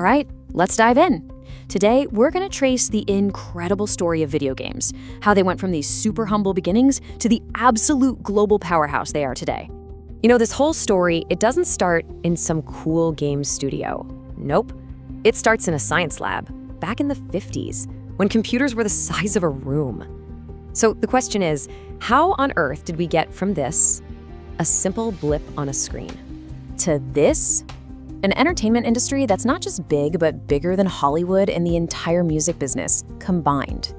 right, let's dive in. Today, we're going to trace the incredible story of video games, how they went from these super humble beginnings to the absolute global powerhouse they are today. You know, this whole story, it doesn't start in some cool games studio. Nope. It starts in a science lab, back in the 50s, when computers were the size of a room. So the question is, how on earth did we get from this, a simple blip on a screen, to this? An entertainment industry that's not just big, but bigger than Hollywood and the entire music business combined.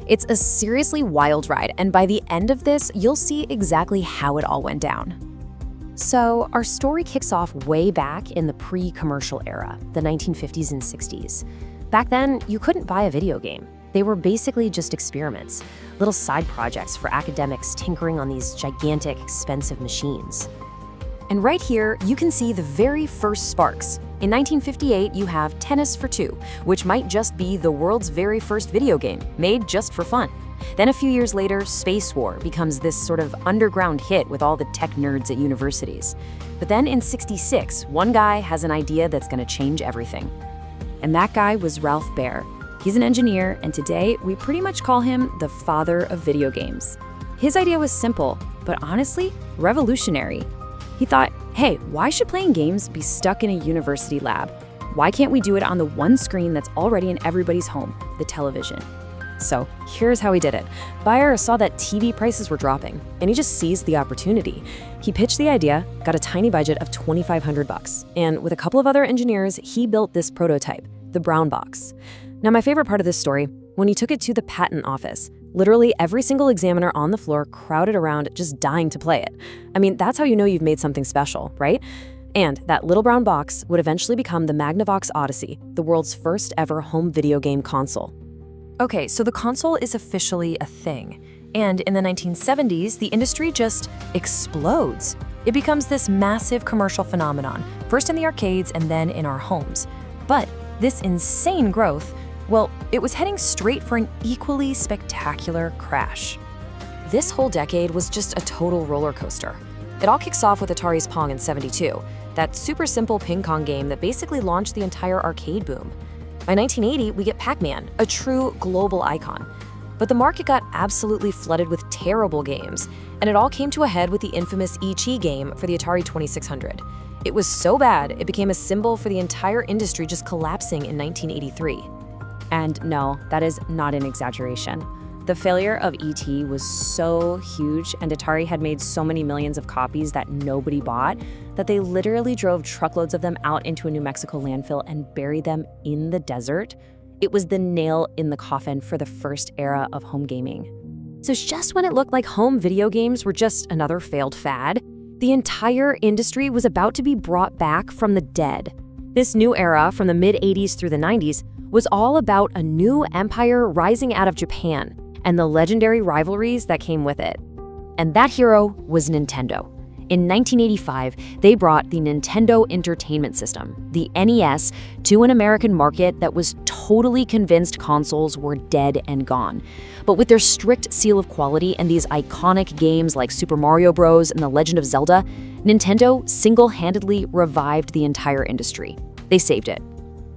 It's a seriously wild ride, and by the end of this, you'll see exactly how it all went down. So our story kicks off way back in the pre-commercial era, the 1950s and 60s. Back then, you couldn't buy a video game. They were basically just experiments, little side projects for academics tinkering on these gigantic, expensive machines. And right here, you can see the very first sparks. In 1958, you have Tennis for Two, which might just be the world's very first video game, made just for fun. Then a few years later, Space War becomes this sort of underground hit with all the tech nerds at universities. But then in '66, one guy has an idea that's going to change everything. And that guy was Ralph Baer. He's an engineer, and today we pretty much call him the father of video games. His idea was simple, but honestly, revolutionary. He thought, hey, why should playing games be stuck in a university lab? Why can't we do it on the one screen that's already in everybody's home, the television? So here's how he did it. Baer saw that TV prices were dropping, and he just seized the opportunity. He pitched the idea, got a tiny budget of $2,500, and with a couple of other engineers, he built this prototype, the Brown Box. Now, my favorite part of this story, when he took it to the patent office, literally every single examiner on the floor crowded around just dying to play it. I mean, that's how you know you've made something special, right? And that little brown box would eventually become the Magnavox Odyssey, the world's first ever home video game console. Okay, so the console is officially a thing. And in the 1970s, the industry just explodes. It becomes this massive commercial phenomenon, first in the arcades and then in our homes. But this insane growth, well, it was heading straight for an equally spectacular crash. This whole decade was just a total roller coaster. It all kicks off with Atari's Pong in '72, that super simple ping-pong game that basically launched the entire arcade boom. By 1980, we get Pac-Man, a true global icon. But the market got absolutely flooded with terrible games, and it all came to a head with the infamous E.T. game for the Atari 2600. It was so bad, it became a symbol for the entire industry just collapsing in 1983. And no, that is not an exaggeration. The failure of E.T. was so huge, and Atari had made so many millions of copies that nobody bought, that they literally drove truckloads of them out into a New Mexico landfill and buried them in the desert. It was the nail in the coffin for the first era of home gaming. So just when it looked like home video games were just another failed fad, the entire industry was about to be brought back from the dead. This new era, from the mid-'80s through the '90s, was all about a new empire rising out of Japan and the legendary rivalries that came with it. And that hero was Nintendo. In 1985, they brought the Nintendo Entertainment System, the NES, to an American market that was totally convinced consoles were dead and gone. But with their strict seal of quality and these iconic games like Super Mario Bros. And The Legend of Zelda, Nintendo single-handedly revived the entire industry. They saved it.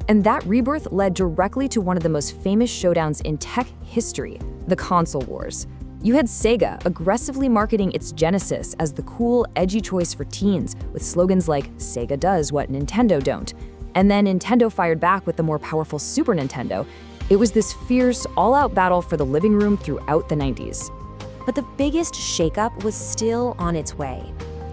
And that rebirth led directly to one of the most famous showdowns in tech history, the console wars. You had Sega aggressively marketing its Genesis as the cool, edgy choice for teens, with slogans like, "Sega does what Nintendo don't." And then Nintendo fired back with the more powerful Super Nintendo. It was this fierce, all-out battle for the living room throughout the 90s. But the biggest shakeup was still on its way.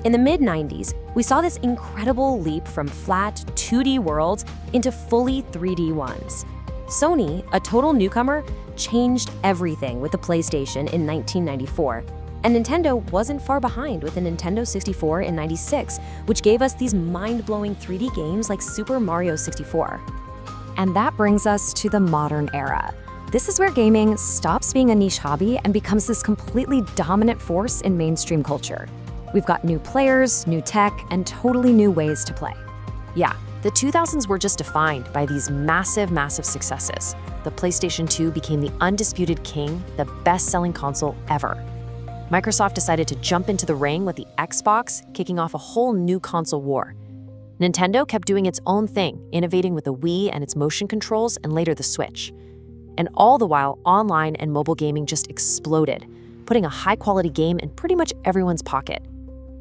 In the mid-90s, we saw this incredible leap from flat, 2D worlds into fully 3D ones. Sony, a total newcomer, changed everything with the PlayStation in 1994, and Nintendo wasn't far behind with the Nintendo 64 in '96, which gave us these mind-blowing 3D games like Super Mario 64. And that brings us to the modern era. This is where gaming stops being a niche hobby and becomes this completely dominant force in mainstream culture. We've got new players, new tech, and totally new ways to play. Yeah, the 2000s were just defined by these massive, massive successes. The PlayStation 2 became the undisputed king, the best-selling console ever. Microsoft decided to jump into the ring with the Xbox, kicking off a whole new console war. Nintendo kept doing its own thing, innovating with the Wii and its motion controls and later the Switch. And all the while, online and mobile gaming just exploded, putting a high-quality game in pretty much everyone's pocket.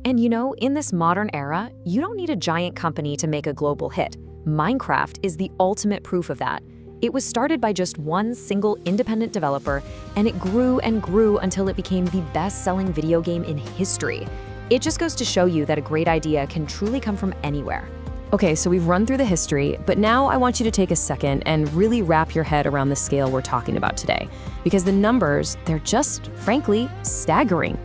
And you know, in this modern era, you don't need a giant company to make a global hit. Minecraft is the ultimate proof of that. It was started by just one single independent developer, and it grew and grew until it became the best-selling video game in history. It just goes to show you that a great idea can truly come from anywhere. Okay, so we've run through the history, but now I want you to take a second and really wrap your head around the scale we're talking about today. Because the numbers, they're just, frankly, staggering.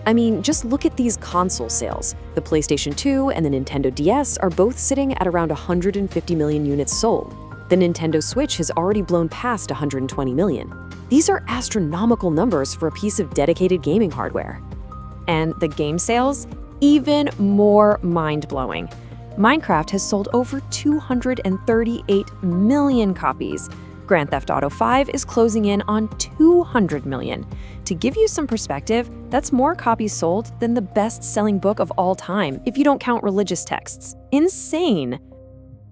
I mean, just look at these console sales. The PlayStation 2 and the Nintendo DS are both sitting at around 150 million units sold. The Nintendo Switch has already blown past 120 million. These are astronomical numbers for a piece of dedicated gaming hardware. And the game sales? Even more mind-blowing. Minecraft has sold over 238 million copies. Grand Theft Auto 5 is closing in on 200 million. To give you some perspective, that's more copies sold than the best-selling book of all time, if you don't count religious texts. Insane!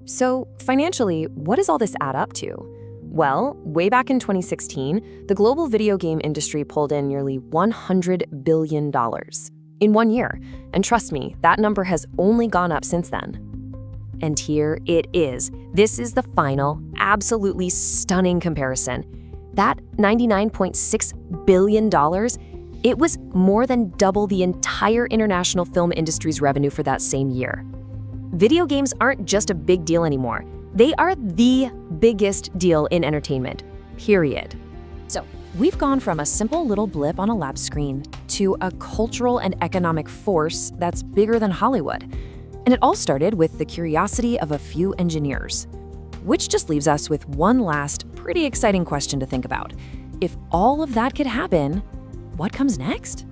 So, financially, what does all this add up to? Well, way back in 2016, the global video game industry pulled in nearly $100 billion in 1 year. And trust me, that number has only gone up since then. And here it is. This is the final, absolutely stunning comparison. That $99.6 billion, it was more than double the entire international film industry's revenue for that same year. Video games aren't just a big deal anymore. They are the biggest deal in entertainment, period. So, we've gone from a simple little blip on a lap screen to a cultural and economic force that's bigger than Hollywood. And it all started with the curiosity of a few engineers. Which just leaves us with one last, pretty exciting question to think about. If all of that could happen, what comes next?